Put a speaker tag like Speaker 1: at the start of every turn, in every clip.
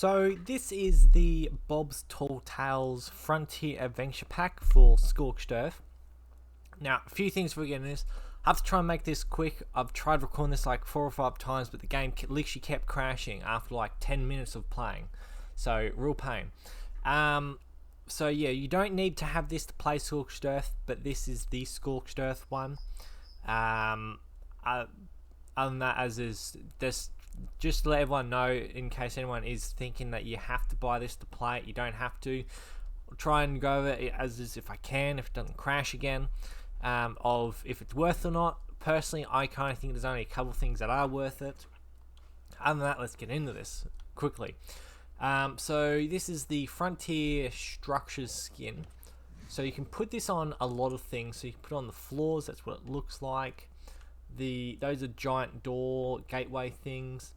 Speaker 1: So this is the Bob's Tall Tales Frontier Adventure Pack for Scorched Earth. Now, a few things before we get into this. I have to try and make this quick. I've tried recording this like 4 or 5 times, but the game literally kept crashing after like 10 minutes of playing. So, real pain. So yeah, you don't need to have this to play Scorched Earth, but this is the Scorched Earth one. Other than that, as is this, just to let everyone know, in case anyone is thinking that you have to buy this to play it, you don't have to. I'll try and go over it as is if I can, if it doesn't crash again, of if it's worth or not. Personally, I kind of think there's only a couple things that are worth it. Other than that, let's get into this quickly. So this is the Frontier Structures skin. So you can put this on a lot of things. So you can put it on the floors, that's what it looks like. Those are giant door gateway things.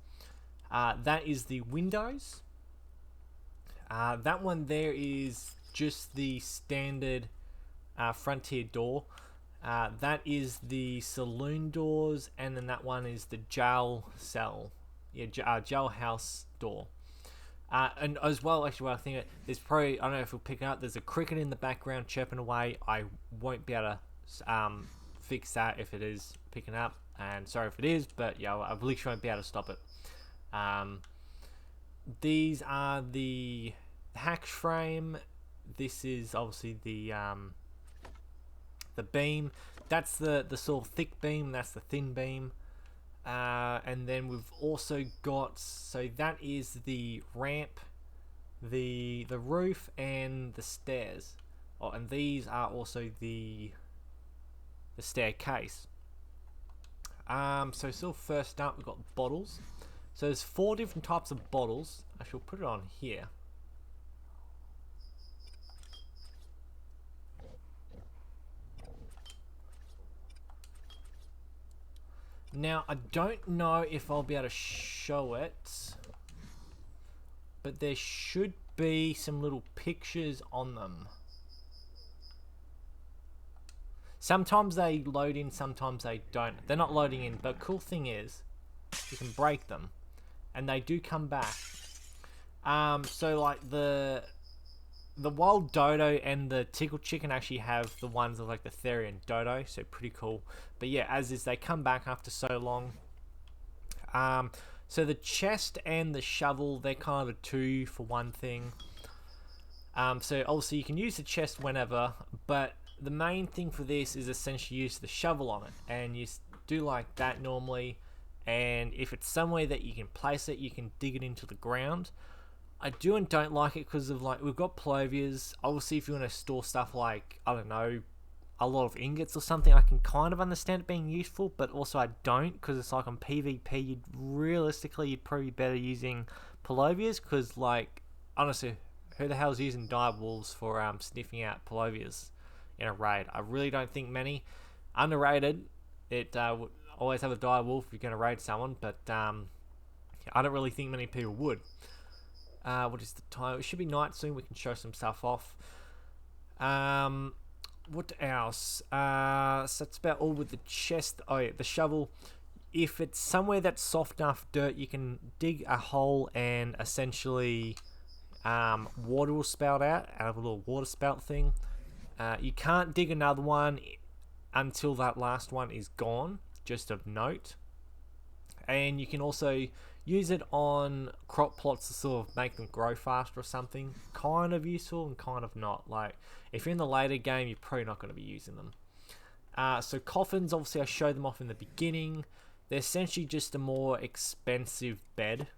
Speaker 1: That is the windows. That one there is just the standard Frontier door. That is the saloon doors, and then that one is the jail cell, jailhouse door. And as well, actually, what I think there's probably, I don't know if we'll pick it up. There's a cricket in the background chirping away. I won't be able to fix that if it is picking up, and sorry if it is, but yeah, I literally won't be able to stop it. These are the hatch frame. This is obviously the beam. That's the sort of thick beam. That's the thin beam. And then we've also got, so that is the ramp, the roof, and the stairs. Oh, and these are also the staircase. So first up, we've got bottles. So there's 4 different types of bottles. I shall put it on here. Now, I don't know if I'll be able to show it, but there should be some little pictures on them. Sometimes they load in, sometimes they don't. They're not loading in, but cool thing is, you can break them, and they do come back. So like the wild dodo and the tickle chicken actually have the ones of like the Therian dodo, so pretty cool. But yeah, as is, they come back after so long. So the chest and the shovel, they're kind of a 2 for 1 thing. So obviously you can use the chest whenever, but the main thing for this is essentially use the shovel on it, and you do like that normally. And if it's somewhere that you can place it, you can dig it into the ground. I do and don't like it because of, like, we've got ploviers. Obviously, if you want to store stuff like, I don't know, a lot of ingots or something, I can kind of understand it being useful, but also I don't, because it's like on PvP, you'd probably be better using ploviers, because, like, honestly, who the hell's using dire wolves for sniffing out ploviers in a raid? I really don't think many. Underrated. It would always have a dire wolf if you're going to raid someone, but I don't really think many people would. What is the time? It should be night soon. We can show some stuff off. What else? So that's about all with the chest. Oh yeah, the shovel. If it's somewhere that's soft enough dirt, you can dig a hole and essentially water will spout out of a little water spout thing. You can't dig another one until that last one is gone, just of note. And you can also use it on crop plots to sort of make them grow faster or something. Kind of useful and kind of not. Like, if you're in the later game, you're probably not going to be using them. So coffins, obviously I showed them off in the beginning. They're essentially just a more expensive bed.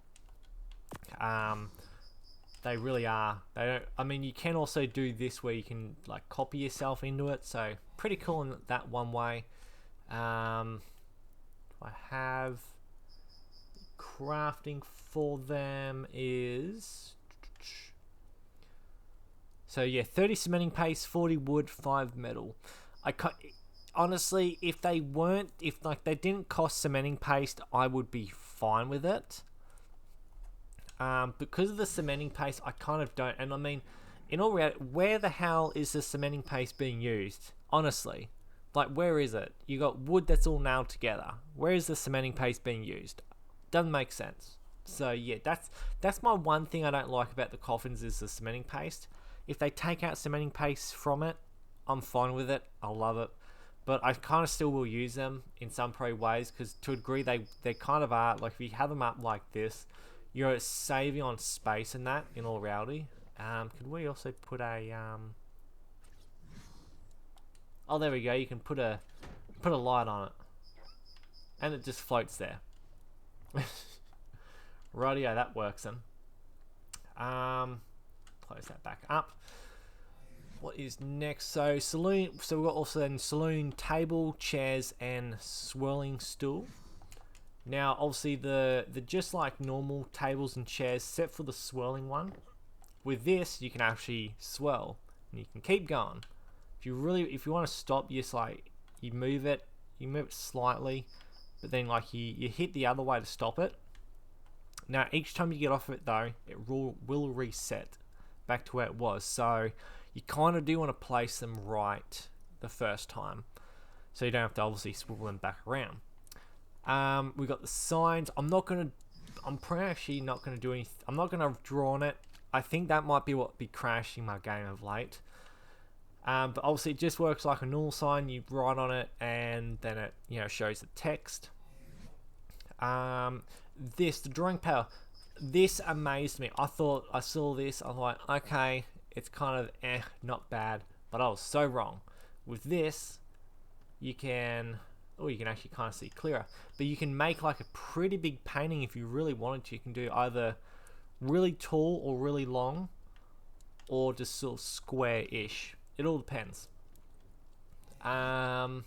Speaker 1: They really are. They don't. I mean, you can also do this where you can like copy yourself into it. So pretty cool in that one way. I have crafting for them is, so yeah, 30 cementing paste, 40 wood, 5 metal. Honestly, if they didn't cost cementing paste, I would be fine with it. Because of the cementing paste, I kind of don't. And I mean, in all reality, where the hell is the cementing paste being used? Honestly, like, where is it? You got wood that's all nailed together. Where is the cementing paste being used? Doesn't make sense. So yeah, that's my one thing I don't like about the coffins is the cementing paste. If they take out cementing paste from it, I'm fine with it. I love it. But I kind of still will use them in some pro ways because to a degree they kind of are. Like if you have them up like this, you're saving on space and that in all reality. Could we also put a oh, there we go. You can put a light on it, and it just floats there. Rightio, that works then. Close that back up. What is next? So saloon. So we've got also then saloon table, chairs, and swirling stool. Now, obviously the just like normal tables and chairs, except for the swirling one. With this, you can actually swirl, and you can keep going. If you want to stop, you just like you move it slightly, but then like you hit the other way to stop it. Now, each time you get off of it though, it will reset back to where it was. So you kind of do want to place them right the first time, so you don't have to obviously swivel them back around. We got the signs. I'm probably actually not gonna do anything. I'm not gonna draw on it. I think that might be what be crashing my game of late. But obviously it just works like a normal sign. You write on it and then it shows the text. The drawing power. This amazed me. I thought I saw this. I was like, okay, it's kind of not bad. But I was so wrong. With this, you can actually kind of see clearer. But you can make like a pretty big painting if you really wanted to. You can do either really tall or really long, or just sort of square-ish. It all depends. Then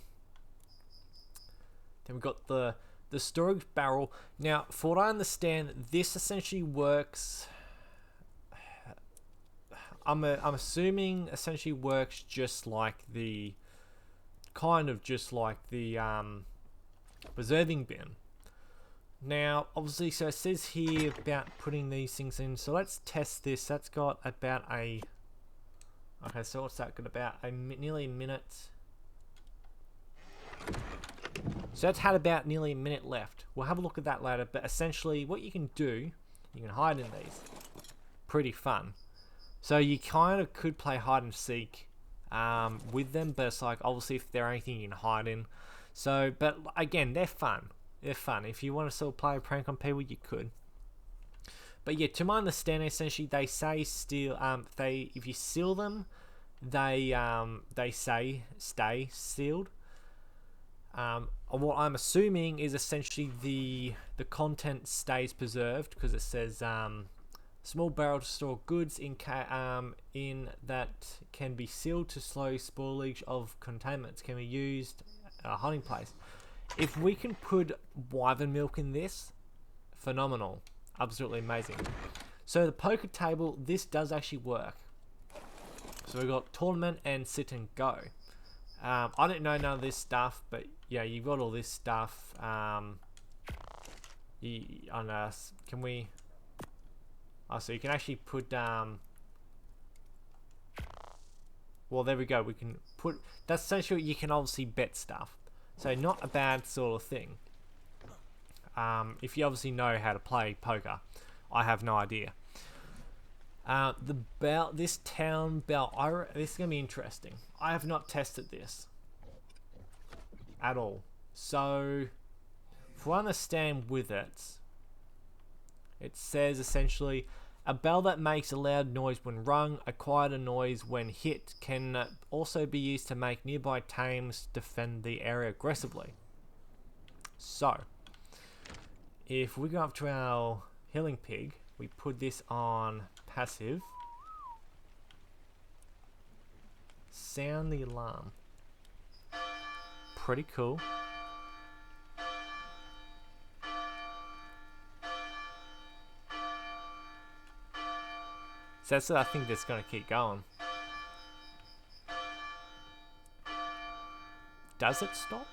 Speaker 1: we've got the storage barrel. Now, for what I understand, this essentially works. I'm assuming essentially works just like the preserving bin. Now, obviously, so it says here about putting these things in. So let's test this. That's got about a. Okay, so what's that got about nearly a minute. So that's had about nearly a minute left. We'll have a look at that later. But essentially, what you can do, you can hide in these. Pretty fun. So you kind of could play hide and seek with them, but it's like obviously if there anything you can hide in. So, but again, they're fun. They're fun. If you want to sort of play a prank on people, you could. But yeah, to my understanding, essentially they say if you seal them, they say stay sealed. What I'm assuming is essentially the content stays preserved because it says small barrel to store goods in that can be sealed to slow spoilage of containments can be used a hiding place. If we can put wyvern milk in this, phenomenal, absolutely amazing. So the poker table, this does actually work. So we've got tournament and sit and go. I didn't know none of this stuff, but yeah, you've got all this stuff. Can we? Oh, so you can actually put. Well, there we go. We can put. That's essentially you can obviously bet stuff. So not a bad sort of thing. If you obviously know how to play poker, I have no idea. This town bell, this is gonna be interesting. I have not tested this at all. So, if I understand with it, it says essentially a bell that makes a loud noise when rung, a quieter noise when hit, can also be used to make nearby tames defend the area aggressively. So, if we go up to our healing pig, we put this on passive. Sound the alarm. Pretty cool. So that's I think that's going to keep going. Does it stop?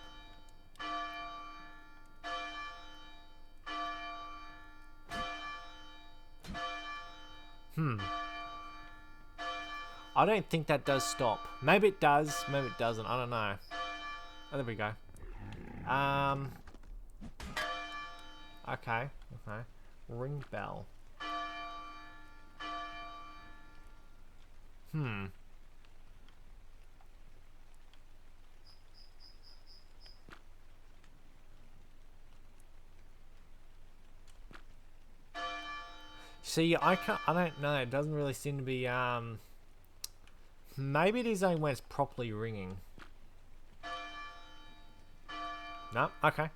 Speaker 1: I don't think that does stop. Maybe it does, maybe it doesn't. I don't know. Oh, there we go. Okay. Ring bell. See, I don't know. It doesn't really seem to be, maybe it is only when it's properly ringing. No? Okay.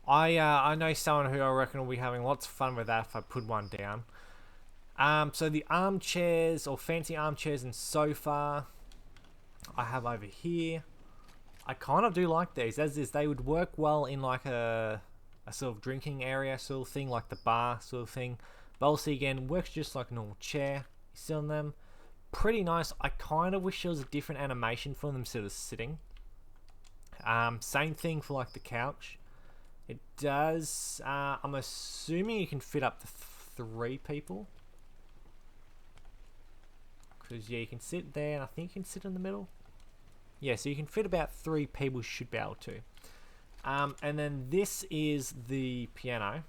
Speaker 1: I know someone who I reckon will be having lots of fun with that if I put one down. So the armchairs, or fancy armchairs and sofa, I have over here. I kind of do like these, as is they would work well in like a sort of drinking area sort of thing, like the bar sort of thing. But also again, works just like a normal chair. You sit on them. Pretty nice. I kind of wish there was a different animation for them sort of sitting. Same thing for like the couch. It does, I'm assuming you can fit up to 3 people. Because, yeah, you can sit there, and I think you can sit in the middle. Yeah, so you can fit about 3 people, should be able to. And then this is the piano.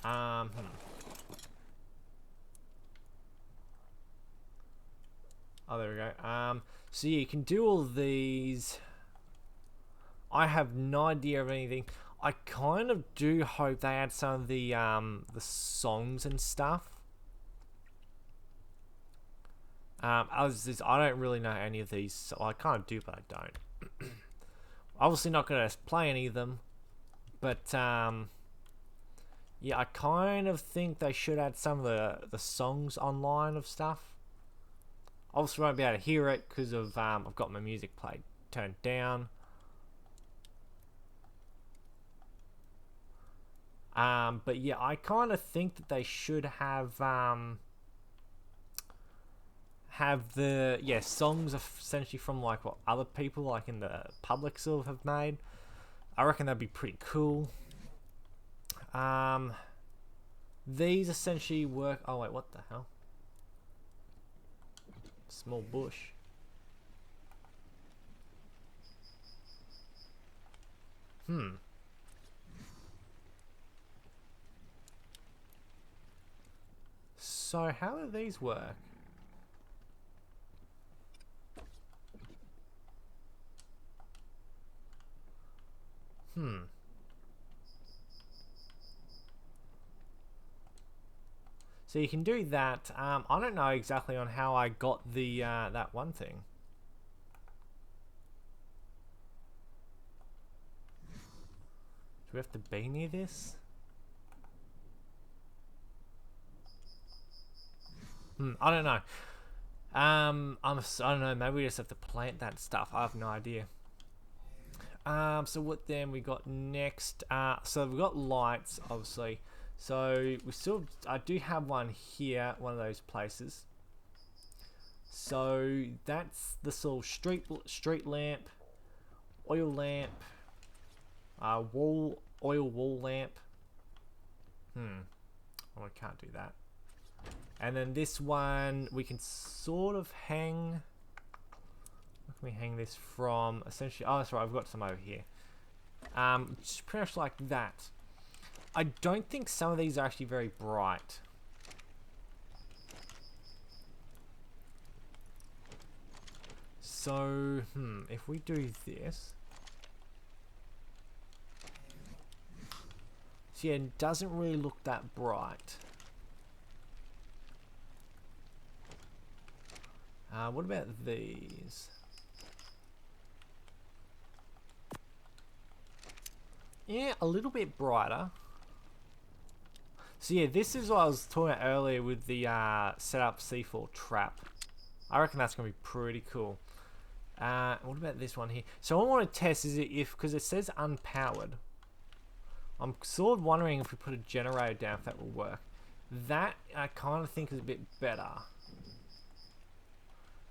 Speaker 1: Oh, there we go. So, yeah, you can do all these. I have no idea of anything. I kind of do hope they add some of the songs and stuff. I don't really know any of these, so I kind of do, but I don't. Obviously not going to play any of them, but yeah, I kind of think they should add some of the songs online of stuff. Obviously won't be able to hear it because of I've got my music played turned down. But yeah, I kind of think that they should have the songs essentially from like what other people like in the public sort of have made. I reckon that'd be pretty cool. These essentially work. Oh wait, what the hell? Small bush. So how do these work? So you can do that. I don't know exactly on how I got the that one thing. Do we have to be near this? I don't know. I don't know. Maybe we just have to plant that stuff. I have no idea. So what then we got next? So we've got lights, obviously. So we still, I do have one here, one of those places. So that's the sort of street lamp, oil lamp, oil wall lamp. Oh, I can't do that. And then this one we can sort of hang. Where can we hang this from? Essentially, oh, that's right. I've got some over here. Just pretty much like that. I don't think some of these are actually very bright. So, if we do this. So yeah, it doesn't really look that bright. What about these? Yeah, a little bit brighter. So yeah, this is what I was talking about earlier with the setup C4 trap. I reckon that's going to be pretty cool. What about this one here? So what I want to test is if, because it says unpowered. I'm sort of wondering if we put a generator down if that will work. That I kind of think is a bit better.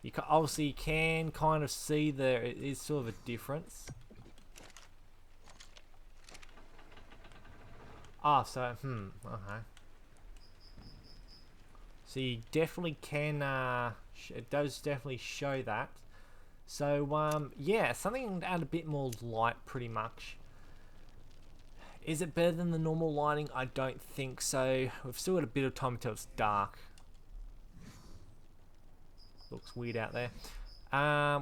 Speaker 1: You can, obviously you can kind of see there is sort of a difference. Ah, so, okay. So you definitely can, it does definitely show that. So yeah, something to add a bit more light, pretty much. Is it better than the normal lighting? I don't think so. We've still got a bit of time until it's dark. Looks weird out there.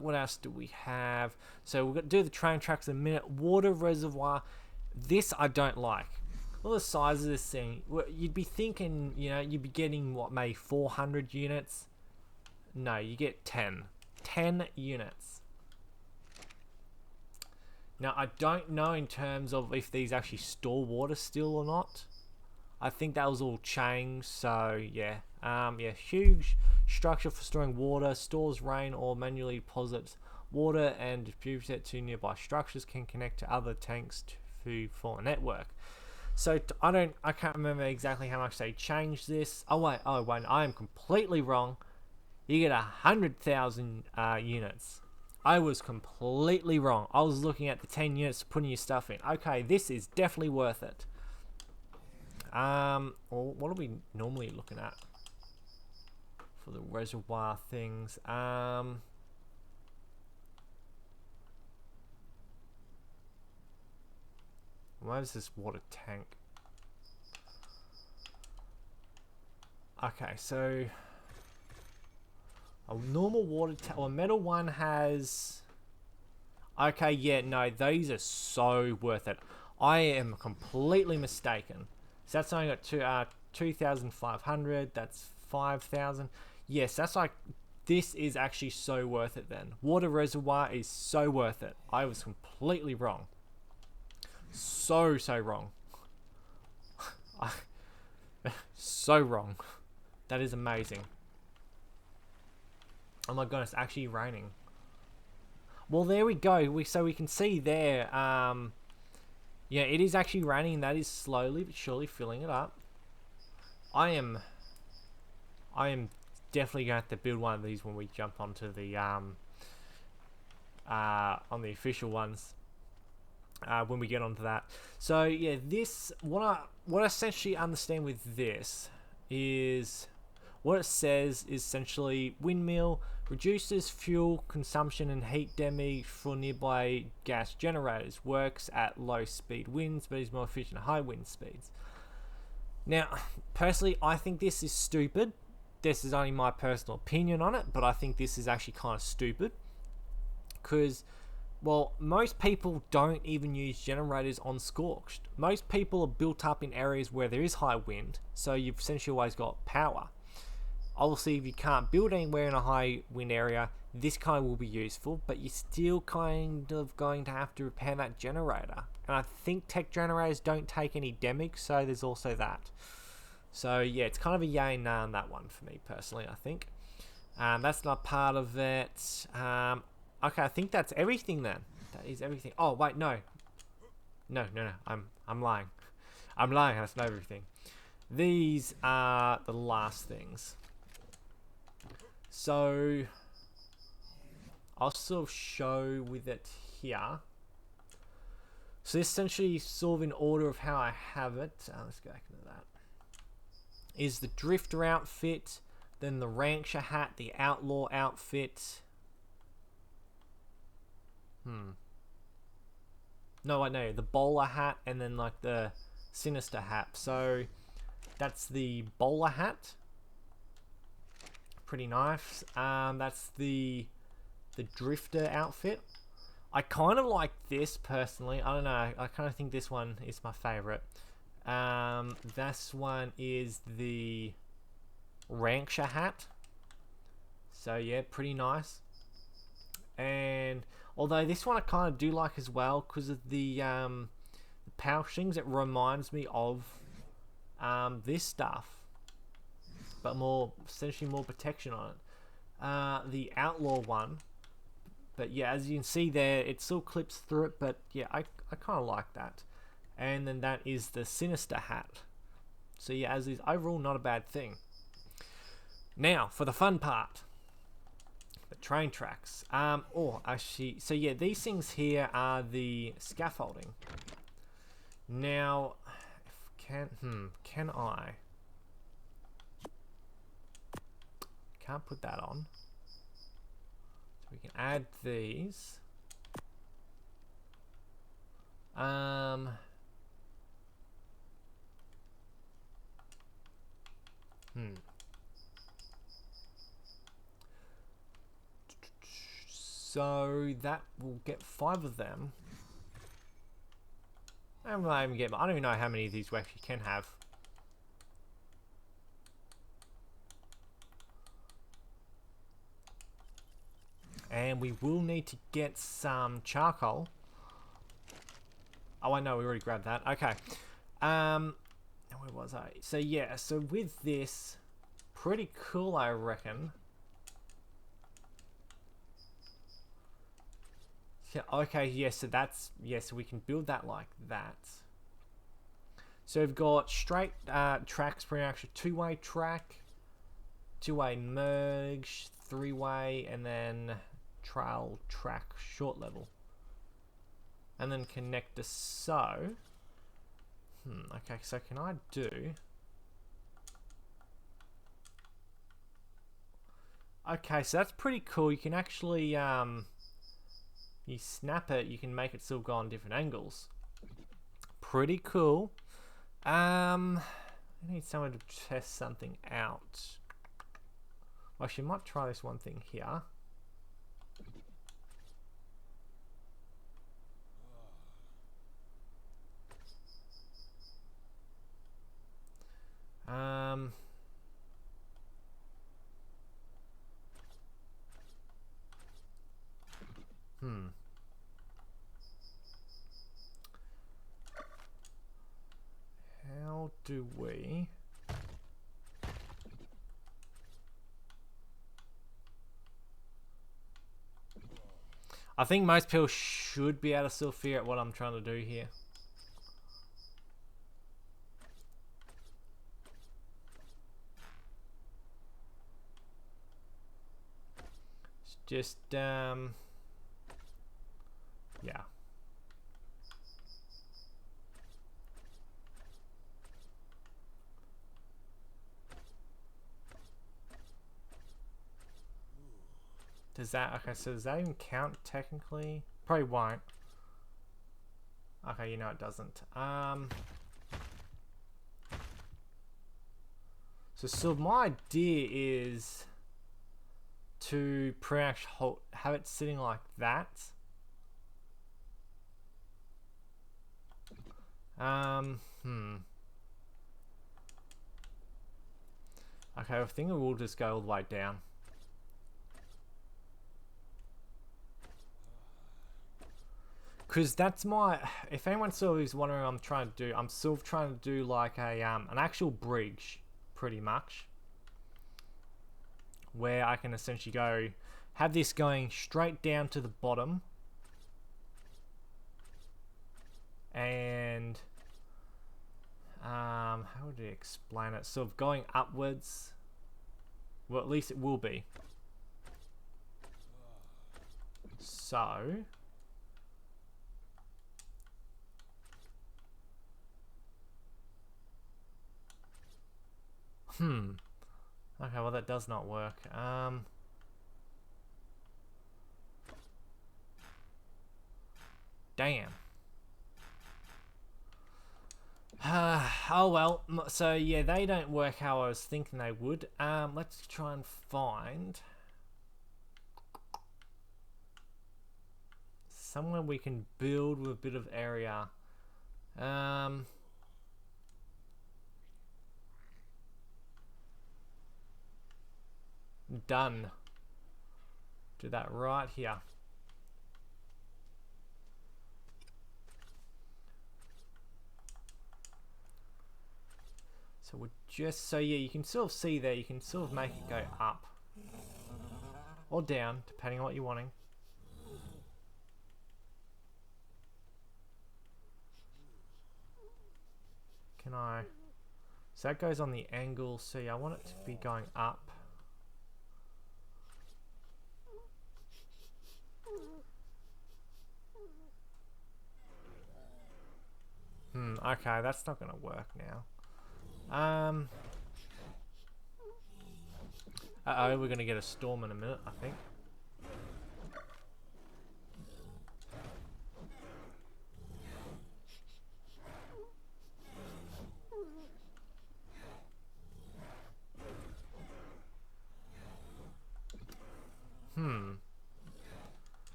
Speaker 1: What else do we have? So we're going to do the train tracks in a minute. Water reservoir. This I don't like. Well, the size of this thing. You'd be thinking, you know, you'd be getting, what, maybe 400 units? No, you get 10. 10 units. Now, I don't know in terms of if these actually store water still or not. I think that was all changed, so yeah. Yeah, huge structure for storing water, stores rain or manually deposits water and distributes it to nearby structures, can connect to other tanks for a network. So I can't remember exactly how much they changed this. Oh wait, I am completely wrong. You get 100,000 units. I was completely wrong. I was looking at the 10 units putting your stuff in. Okay, this is definitely worth it. Well, what are we normally looking at for the reservoir things? Where's this water tank? Okay, so a normal water tank, or a metal one has. Okay, yeah, no, these are so worth it. I am completely mistaken. So that's only got 2,500. That's 5,000. Yes, that's like. This is actually so worth it then. Water reservoir is so worth it. I was completely wrong. So wrong. So wrong. That is amazing. Oh my god, it's actually raining. Well, there we go. So we can see there. Yeah, it is actually raining, and that is slowly but surely filling it up. I am definitely going to have to build one of these when we jump onto the on the official ones. When we get onto that. So yeah, this what I essentially understand with this is what it says is essentially windmill reduces fuel consumption and heat damage for nearby gas generators. Works at low speed winds, but is more efficient at high wind speeds. Now, personally, I think this is stupid. This is only my personal opinion on it, but I think this is actually kind of stupid because. Well, most people don't even use generators on Scorched. Most people are built up in areas where there is high wind, so you've essentially always got power. Obviously, if you can't build anywhere in a high wind area, this kind of will be useful, but you're still kind of going to have to repair that generator. And I think tech generators don't take any damage, so there's also that. So yeah, it's kind of a yay and nay on that one for me personally, I think. That's not part of it. Okay, I think that's everything then. That is everything. Oh wait, no. I'm lying. I'm lying. That's not everything. These are the last things. So I'll sort of show with it here. So this essentially sort of in order of how I have it. Let's go back into that. Is the drifter outfit, then the rancher hat, the outlaw outfit. No, the bowler hat and then like the sinister hat. So that's the bowler hat. Pretty nice. That's the drifter outfit. I kind of like this personally. I don't know. I kind of think this one is my favorite. This one is the rancher hat. So yeah, pretty nice. And although this one I kind of do like as well because of the power strings, it reminds me of this stuff, but essentially more protection on it. The outlaw one, but yeah, as you can see there, it still clips through it, but yeah, I kind of like that. And then that is the sinister hat. So yeah, as is overall not a bad thing. Now for the fun part. Train tracks. Actually, so yeah, these things here are the scaffolding. Now, can I? Can't put that on. It's We can add these. So that will get 5 of them. I don't even know how many of these we actually can have. And we will need to get some charcoal. Oh, I know, we already grabbed that. Okay. Where was I? So yeah, so with this, pretty cool, I reckon. Yeah, okay, yeah, so that's, yeah, so we can build that like that. So we've got straight tracks, pre-action, two-way track, two-way merge, three-way, and then trail track short level. And then connector, so... okay, so can I do... Okay, so that's pretty cool. You can actually, you snap it, you can make it still go on different angles. Pretty cool. I need someone to test something out. Well, actually, I might try this one thing here. How do we... I think most people should be able to still figure out what I'm trying to do here. It's just, yeah. Does that, okay, so does that even count technically? Probably won't. Okay, you know it doesn't. So my idea is to have it sitting like that. Okay, I think we'll just go all the way down. Because that's my... If anyone sort of is wondering what I'm trying to do, I'm sort of trying to do like a an actual bridge, pretty much. Where I can essentially go... Have this going straight down to the bottom. And... how would you explain it? Sort of going upwards. Well, at least it will be. So... Okay, well that does not work. Damn. Oh well, so yeah, they don't work how I was thinking they would. Let's try and find somewhere we can build with a bit of area. Done. Do that right here. So we're just, so yeah, you can sort of see there, you can sort of make it go up or down, depending on what you're wanting. Can I, so that goes on the angle, see, I want it to be going up. Okay, that's not gonna work now. Uh-oh, we're gonna get a storm in a minute, I think.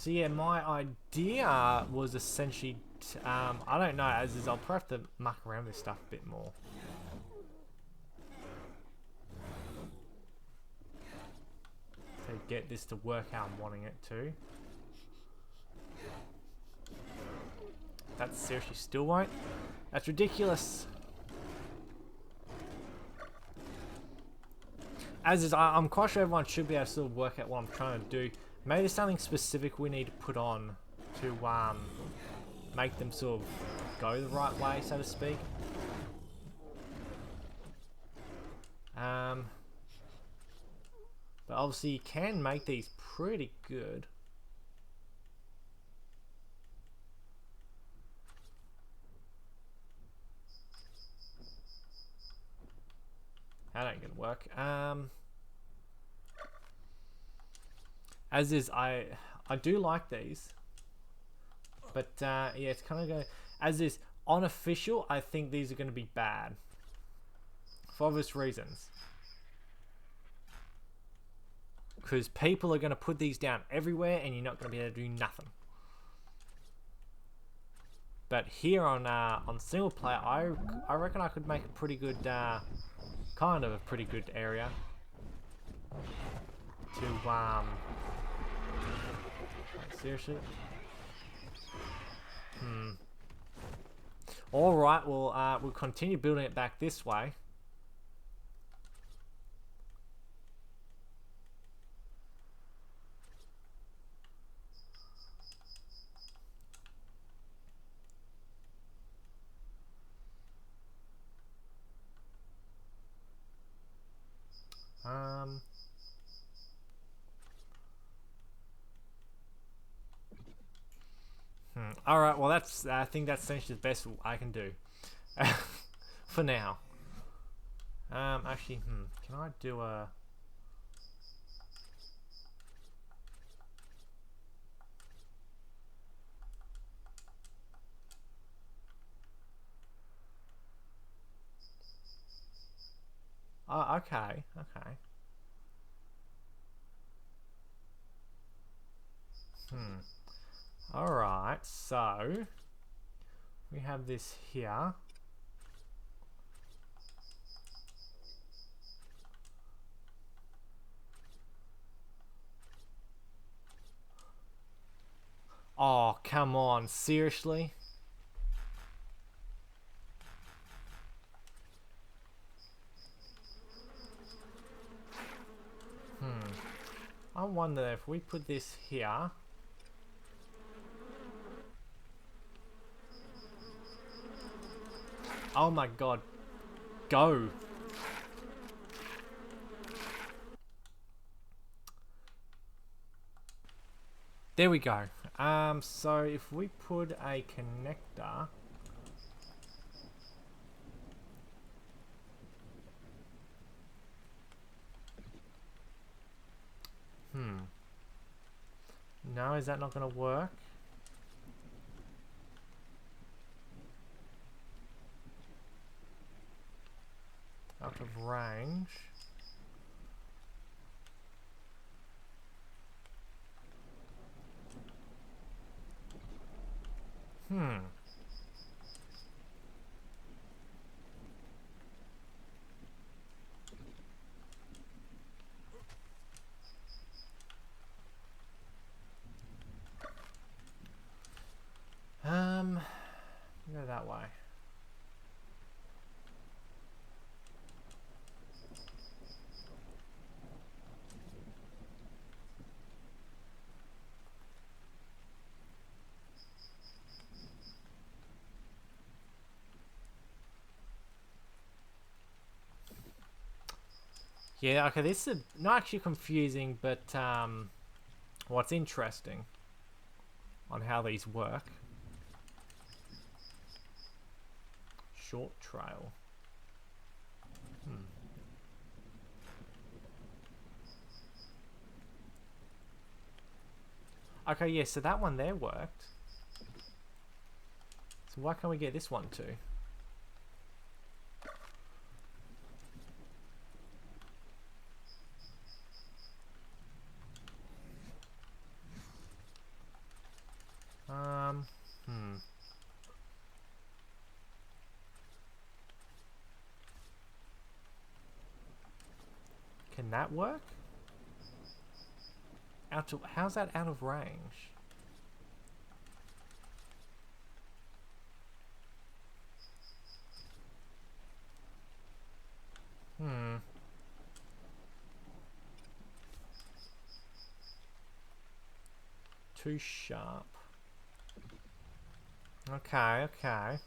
Speaker 1: So yeah, my idea was essentially, I don't know, as is I'll probably have to muck around with this stuff a bit more. To get this to work how I'm wanting it to. That seriously still won't? That's ridiculous. As is, I'm quite sure everyone should be able to sort of work out what I'm trying to do. Maybe there's something specific we need to put on to make them sort of go the right way, so to speak. But obviously you can make these pretty good. That ain't gonna work. As is, I do like these, but yeah, it's kind of go as is unofficial. I think these are going to be bad for obvious reasons, because people are going to put these down everywhere, and you're not going to be able to do nothing. But here on single player, I reckon I could make a pretty good, kind of a pretty good area to seriously. All right, we'll continue building it back this way. All right, well that's I think that's essentially the best I can do for now. Actually, can I do a? Oh, okay. Alright, so we have this here. Oh, come on, seriously? I wonder if we put this here. Oh my god. Go. There we go. So if we put a connector. No, is that not going to work? Out of range. Go that way. Yeah, okay, this is not actually confusing, but what's interesting on how these work. Short trail. Okay, yeah, so that one there worked. So why can't we get this one too? Can that work? How's that out of range? Too sharp. Okay, okay.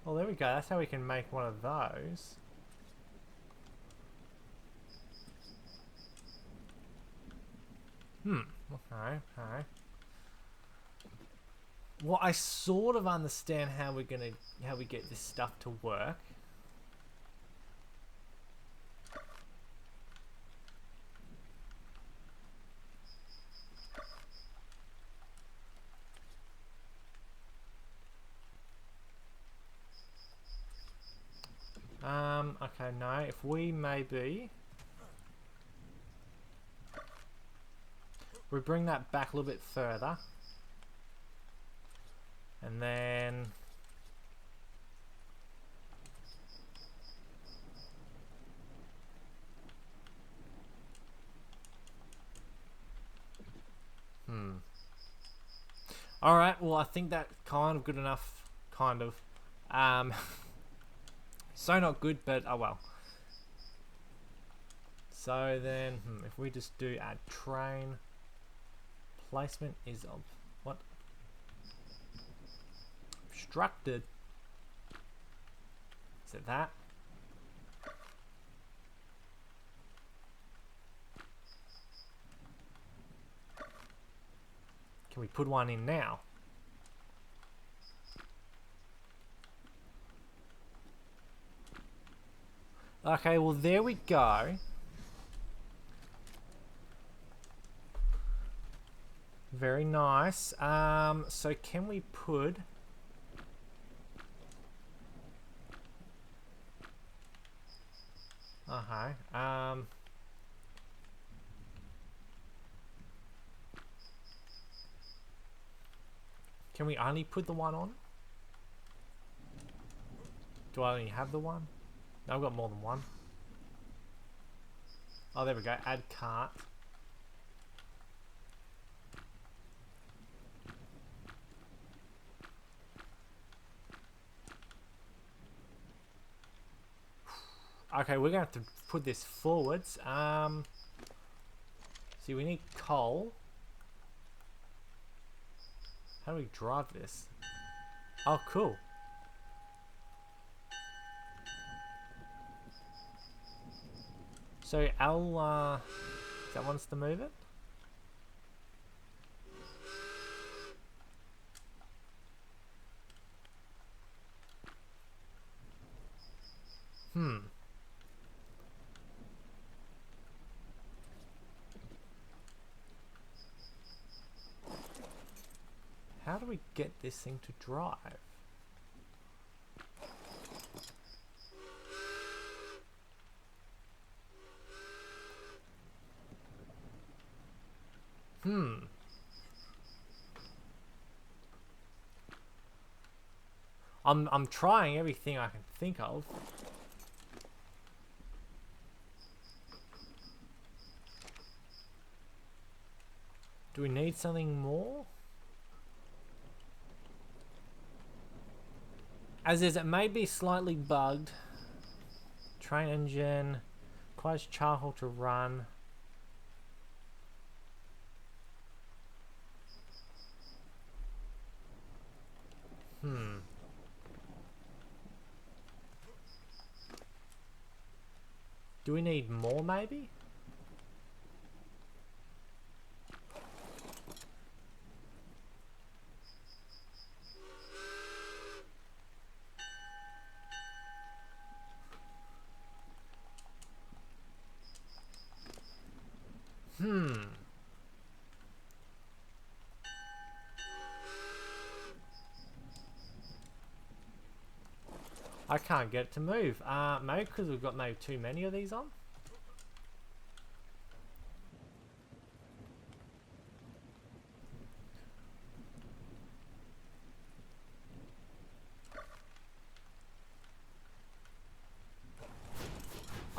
Speaker 1: Well, there we go. That's how we can make one of those. Okay, okay. Well, I sort of understand how we get this stuff to work. Okay, no, if we maybe we bring that back a little bit further, and then alright, well I think that's kind of good enough, kind of. So not good, but oh well. So then, if we just do add train, placement is of what? Obstructed. Is it that? Can we put one in now? Okay, well there we go. Very nice. So can we put... Okay. Can we only put the one on? Do I only have the one? No, I've got more than one. Oh, there we go. Add cart. Okay, we're going to have to put this forwards. See, we need coal. How do we drive this? Oh, cool. So, Al, that wants to move it? How do we get this thing to drive? I'm trying everything I can think of. Do we need something more? As is, it may be slightly bugged. Train engine requires charcoal to run. Do we need more, maybe? I can't get it to move. Maybe because we've got maybe too many of these on.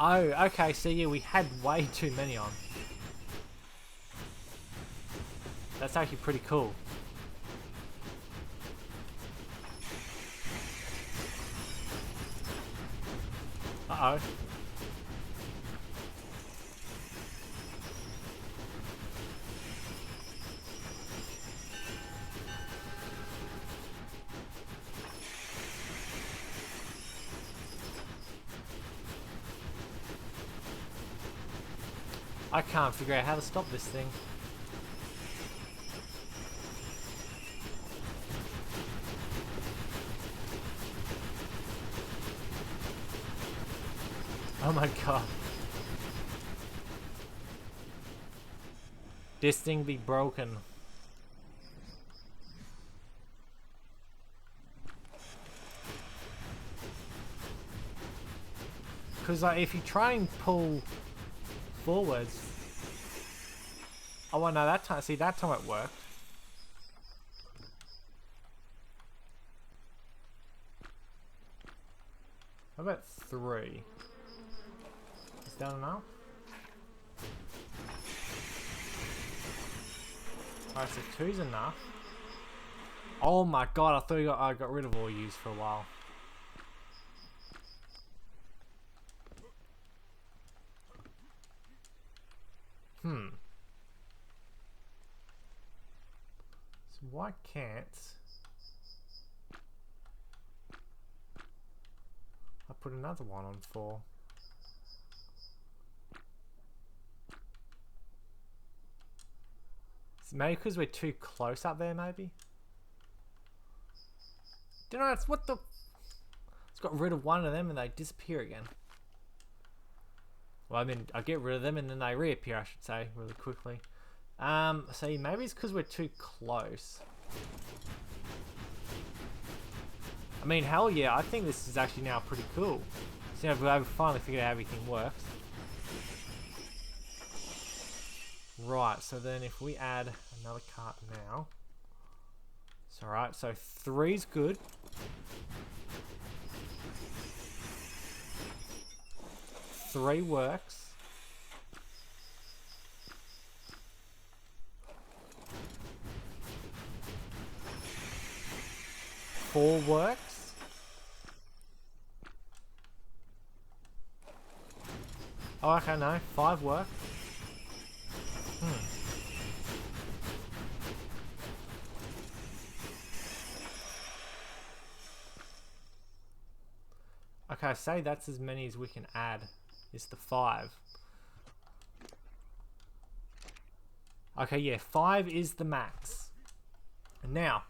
Speaker 1: Oh, okay, so yeah, we had way too many on. That's actually pretty cool. Uh-oh. I can't figure out how to stop this thing. Oh my god. This thing be broken. Because like, if you try and pull forwards... Oh, well, no, that time... See, that time it worked. How about 3? Is that enough? Alright, so 2's enough. Oh my god, I thought I got rid of all use for a while. So why can't I put another one on 4? So maybe because we're too close up there, maybe? Don't know, it's what the... It's got rid of one of them and they disappear again. Well, I mean, I get rid of them and then they reappear, I should say, really quickly. See, maybe it's because we're too close. I mean, hell yeah, I think this is actually now pretty cool. So we've finally figured out how everything works. Right, so then if we add another cart now. It's alright, so 3's good. 3 works. 4 works. Oh, okay, no. 5 work. Okay, say that's as many as we can add. Is the 5. Okay, yeah, 5 is the max. Now,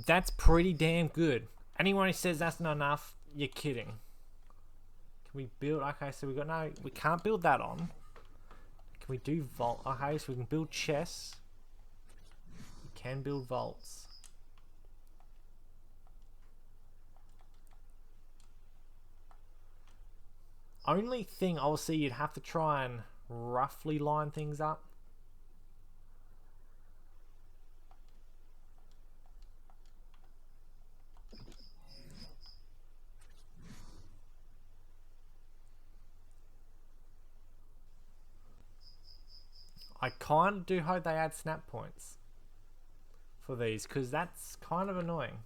Speaker 1: that's pretty damn good. Anyone who says that's not enough, you're kidding. Can we build? Okay, so we can't build that on. Can we do vault? Okay, so we can build chests. We can build vaults. Only thing I'll see, you'd have to try and roughly line things up. I kind of do hope they add snap points for these, because that's kind of annoying.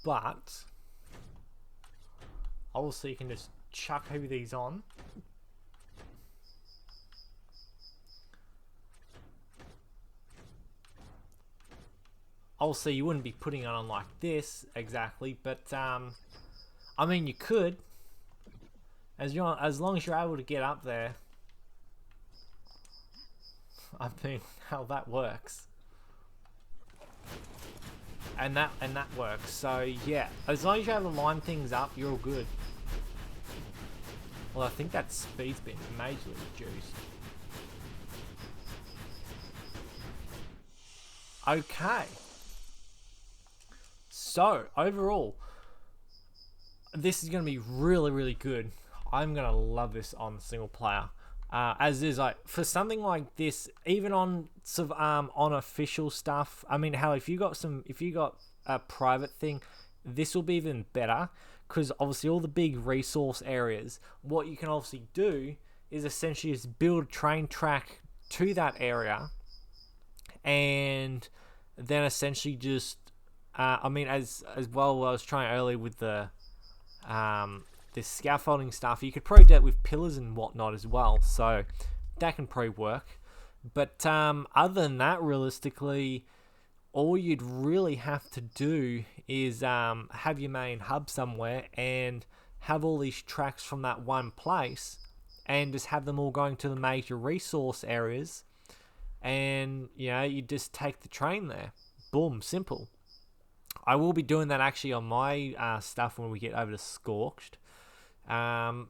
Speaker 1: But obviously you can just chuck over these on. Obviously you wouldn't be putting it on like this exactly, but I mean you could, as long as you're able to get up there. I mean, how that works. And that works. So yeah, as long as you're able to line things up, you're all good. Well, I think that speed's been majorly reduced. Okay. So, overall, this is going to be really, really good. I'm going to love this on single player. As is, like, for something like this, even on official stuff, I mean, hell, if you got a private thing, this will be even better, because obviously all the big resource areas, what you can obviously do is essentially just build a train track to that area, and then essentially just, I mean, as well, I was trying earlier with the this scaffolding stuff, you could probably do it with pillars and whatnot as well, so that can probably work. But other than that, realistically, all you'd really have to do is have your main hub somewhere and have all these tracks from that one place, and just have them all going to the major resource areas, and you just take the train there. Boom, simple. I will be doing that actually on my stuff when we get over to Scorched. Other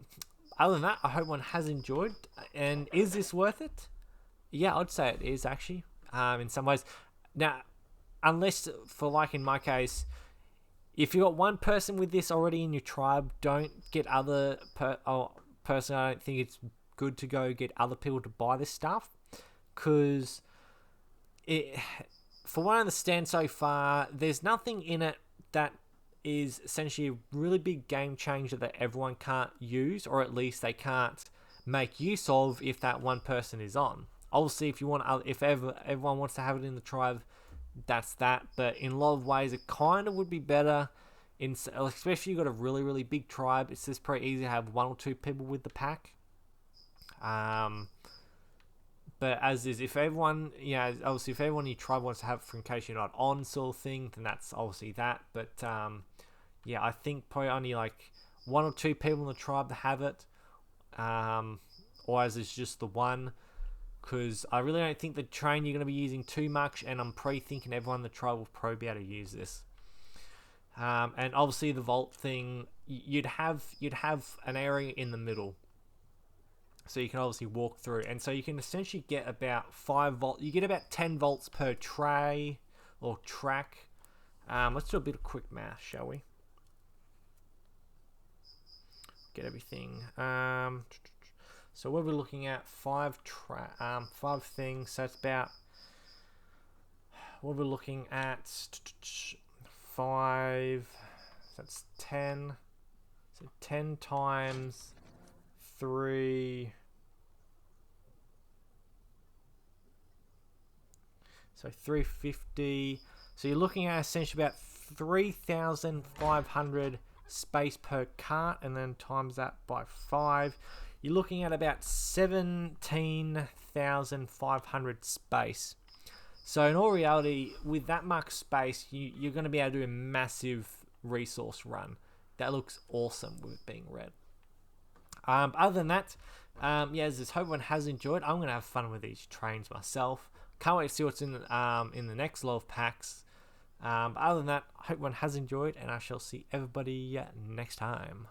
Speaker 1: than that, I hope one has enjoyed. And is this worth it? Yeah, I'd say it is actually. In some ways. Now, unless, for like in my case, if you got one person with this already in your tribe, don't get personally, I don't think it's good to go get other people to buy this stuff, because for what I understand so far, there's nothing in it that is essentially a really big game changer that everyone can't use, or at least they can't make use of if that one person is on. Obviously, if everyone wants to have it in the tribe, that's that. But in a lot of ways, it kind of would be better, especially if you've got a really, really big tribe. It's just pretty easy to have one or two people with the pack. But as is, if everyone, obviously if everyone in your tribe wants to have it in case you're not on sort of thing, then that's obviously that. But I think probably only like one or two people in the tribe to have it, or as is just the one, because I really don't think the train you're going to be using too much, and I'm probably thinking everyone in the tribe will probably be able to use this. And obviously the vault thing, you'd have an area in the middle, so you can obviously walk through, and so you can essentially get about 5 volts. You get about 10 volts per tray or track. Let's do a bit of quick math, shall we? Get everything. So what we're looking at, 5 things. So it's about, what we're looking at, 5. So that's 10. So 10 times 3. So 350. So you're looking at essentially about 3,500 space per cart, and then times that by 5. You're looking at about 17,500 space. So in all reality, with that much space, you're going to be able to do a massive resource run. That looks awesome with it being red. Other than that, as this, hope everyone has enjoyed. I'm going to have fun with these trains myself. Can't wait to see what's in the next lot of packs. But other than that, I hope everyone has enjoyed, and I shall see everybody next time.